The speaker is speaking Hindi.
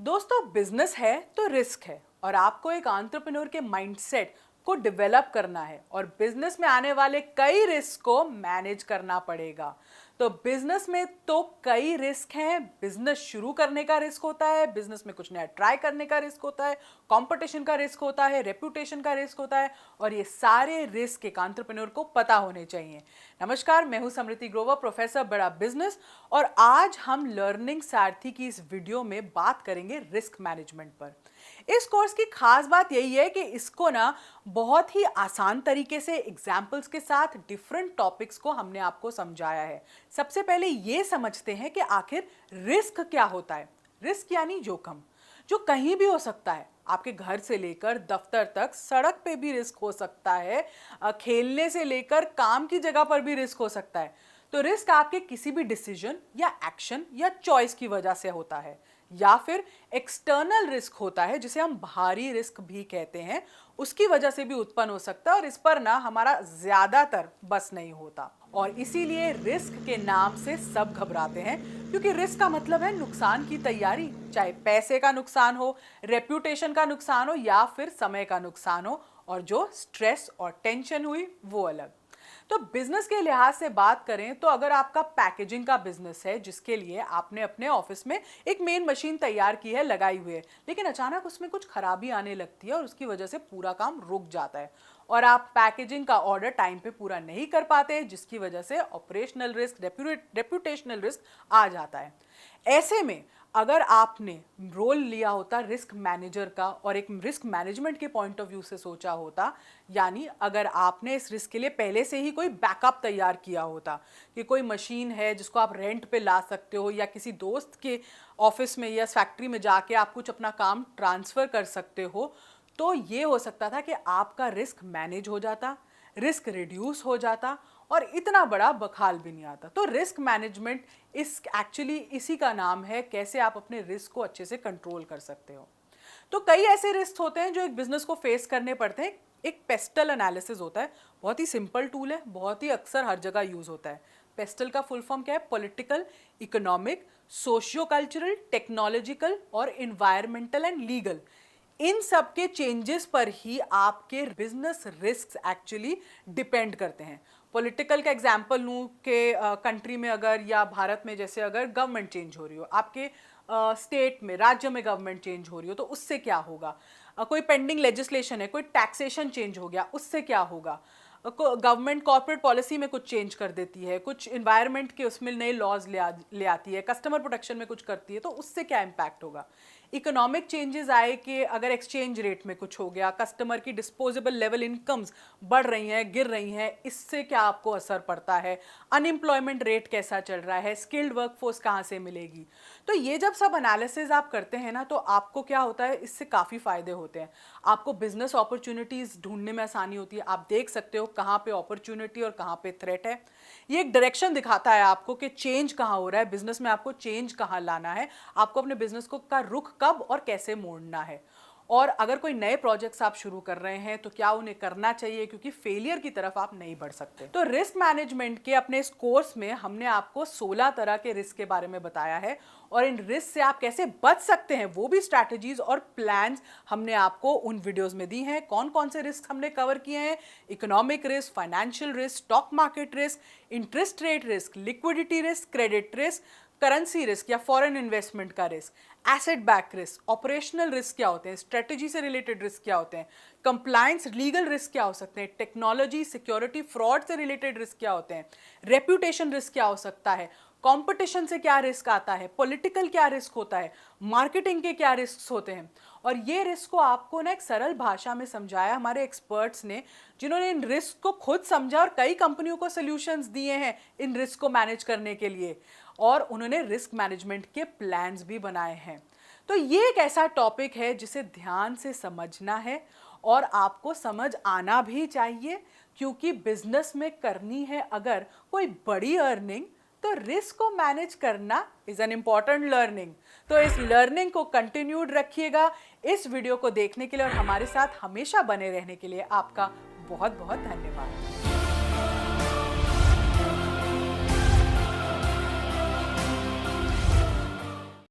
दोस्तों, बिजनेस है तो रिस्क है और आपको एक एंटरप्रेन्योर के माइंडसेट को डेवलप करना है और बिजनेस में आने वाले कई रिस्क को मैनेज करना पड़ेगा। तो बिजनेस में तो कई रिस्क हैं। बिजनेस शुरू करने का रिस्क होता है, बिजनेस में कुछ नया ट्राई करने का रिस्क होता है, कंपटीशन का रिस्क होता है, रेपुटेशन का रिस्क होता है और ये सारे रिस्क एक एंटरप्रेन्योर को पता होने चाहिए। नमस्कार, मैं हूं समृति ग्रोवर, प्रोफेसर बड़ा बिजनेस, और आज हम लर्निंग सारथी की इस वीडियो में बात करेंगे रिस्क मैनेजमेंट पर। इस कोर्स की खास बात यही है कि इसको ना बहुत ही आसान तरीके से एग्जाम्पल्स के साथ डिफरेंट टॉपिक्स को हमने आपको समझाया है। सबसे पहले ये समझते हैं कि आखिर रिस्क क्या होता है। रिस्क यानी जोखिम, जो कहीं भी हो सकता है। आपके घर से लेकर दफ्तर तक, सड़क पे भी रिस्क हो सकता है, खेलने से लेकर काम की जगह पर भी रिस्क हो सकता है। तो रिस्क आपके किसी भी डिसीजन या एक्शन या चॉइस की वजह से होता है, या फिर एक्सटर्नल रिस्क होता है जिसे हम बाहरी रिस्क भी कहते हैं, उसकी वजह से भी उत्पन्न हो सकता है और इस पर ना हमारा ज्यादातर बस नहीं होता। और इसीलिए रिस्क के नाम से सब घबराते हैं, क्योंकि रिस्क का मतलब है नुकसान की तैयारी, चाहे पैसे का नुकसान हो, रेप्यूटेशन का नुकसान हो या फिर समय का नुकसान हो, और जो स्ट्रेस और टेंशन हुई वो अलग। तो बिजनेस के लिहाज से बात करें तो अगर आपका पैकेजिंग का बिजनेस है, जिसके लिए आपने अपने ऑफिस में एक मेन मशीन तैयार की है, लगाई हुई है, लेकिन अचानक उसमें कुछ खराबी आने लगती है और उसकी वजह से पूरा काम रुक जाता है और आप पैकेजिंग का ऑर्डर टाइम पे पूरा नहीं कर पाते, जिसकी वजह से ऑपरेशनल रिस्क, रेप्यूटेशनल रिस्क आ जाता है। ऐसे में अगर आपने रोल लिया होता रिस्क मैनेजर का और एक रिस्क मैनेजमेंट के पॉइंट ऑफ व्यू से सोचा होता, यानी अगर आपने इस रिस्क के लिए पहले से ही कोई बैकअप तैयार किया होता कि कोई मशीन है जिसको आप रेंट पे ला सकते हो, या किसी दोस्त के ऑफिस में या फैक्ट्री में जाके आप कुछ अपना काम ट्रांसफ़र कर सकते हो, तो ये हो सकता था कि आपका रिस्क मैनेज हो जाता, रिस्क रिड्यूस हो जाता और इतना बड़ा बखाल भी नहीं आता। तो रिस्क मैनेजमेंट एक्चुअली इसी का नाम है, कैसे आप अपने रिस्क को अच्छे से कंट्रोल कर सकते हो। तो कई ऐसे रिस्क होते हैं जो एक बिजनेस को फेस करने पड़ते हैं। एक पेस्टल एनालिसिस होता है, बहुत ही सिंपल टूल है, बहुत ही अक्सर हर जगह यूज होता है। पेस्टल का फुल फॉर्म क्या है? Political, economic, socio cultural, technological और इन्वायरमेंटल एंड लीगल। इन सब के चेंजेस पर ही आपके बिजनेस रिस्क एक्चुअली डिपेंड करते हैं। पॉलिटिकल का एग्जांपल लूँ कि कंट्री में अगर, या भारत में जैसे अगर गवर्नमेंट चेंज हो रही हो, आपके स्टेट में, राज्य में गवर्नमेंट चेंज हो रही हो, तो उससे क्या होगा। कोई पेंडिंग लेजिस्लेशन है, कोई टैक्सेशन चेंज हो गया, उससे क्या होगा। गवर्नमेंट कॉर्पोरेट पॉलिसी में कुछ चेंज कर देती है, कुछ इन्वायरमेंट के उसमें नए लॉज ले आती है, कस्टमर प्रोटेक्शन में कुछ करती है, तो उससे क्या इम्पैक्ट होगा। इकोनॉमिक चेंजेस आए कि अगर एक्सचेंज रेट में कुछ हो गया, कस्टमर की डिस्पोजेबल लेवल इनकम्स बढ़ रही हैं, गिर रही हैं, इससे क्या आपको असर पड़ता है। अनएम्प्लॉयमेंट रेट कैसा चल रहा है, स्किल्ड वर्कफोर्स कहाँ से मिलेगी। तो ये जब सब एनालिसिस आप करते हैं ना, तो आपको क्या होता है, इससे काफ़ी फायदे होते हैं। आपको बिजनेस अपॉर्चुनिटीज़ ढूंढने में आसानी होती है, आप देख सकते हो कहाँ पे अपॉर्चुनिटी और कहाँ पे थ्रेट है। ये एक डायरेक्शन दिखाता है आपको कि चेंज कहाँ हो रहा है बिजनेस में, आपको चेंज कहाँ लाना है, आपको अपने बिजनेस को का रुख कब और कैसे मोड़ना है। और अगर कोई नए प्रोजेक्ट्स आप शुरू कर रहे हैं तो क्या उन्हें करना चाहिए, क्योंकि फेलियर की तरफ आप नहीं बढ़ सकते। तो रिस्क मैनेजमेंट के अपने इस कोर्स में हमने आपको 16 तरह के रिस्क के बारे में बताया है और इन रिस्क से आप कैसे बच सकते हैं, वो भी स्ट्रैटेजीज और प्लान्स हमने आपको उन वीडियोस में दी हैं। कौन कौन से रिस्क हमने कवर किए हैं? Economic risk, financial risk, stock market risk, interest rate risk, liquidity risk, credit risk, currency risk या फॉरेन इन्वेस्टमेंट का risk, asset back risk, operational risk क्या होते हैं, स्ट्रेटजी से रिलेटेड रिस्क क्या होते हैं, कंप्लायंस, लीगल रिस्क क्या हो सकते हैं, टेक्नोलॉजी, सिक्योरिटी, फ्रॉड से रिलेटेड रिस्क क्या होते हैं, रेप्यूटेशन रिस्क क्या हो सकता है, कंपटीशन से क्या रिस्क आता है, पॉलिटिकल क्या रिस्क होता है, मार्केटिंग के क्या रिस्क होते हैं। और ये रिस्क को आपको ना एक सरल भाषा में समझाया हमारे एक्सपर्ट्स ने, जिन्होंने इन रिस्क को खुद समझा और कई कंपनियों को सॉल्यूशंस दिए हैं इन रिस्क को मैनेज करने के लिए, और उन्होंने रिस्क मैनेजमेंट के प्लान्स भी बनाए हैं। तो ये एक ऐसा टॉपिक है जिसे ध्यान से समझना है और आपको समझ आना भी चाहिए, क्योंकि बिजनेस में करनी है अगर कोई बड़ी अर्निंग, तो रिस्क को मैनेज करना इज एन इम्पॉर्टेंट लर्निंग। तो इस लर्निंग को कंटिन्यूड रखिएगा। इस वीडियो को देखने के लिए और हमारे साथ हमेशा बने रहने के लिए आपका बहुत बहुत धन्यवाद।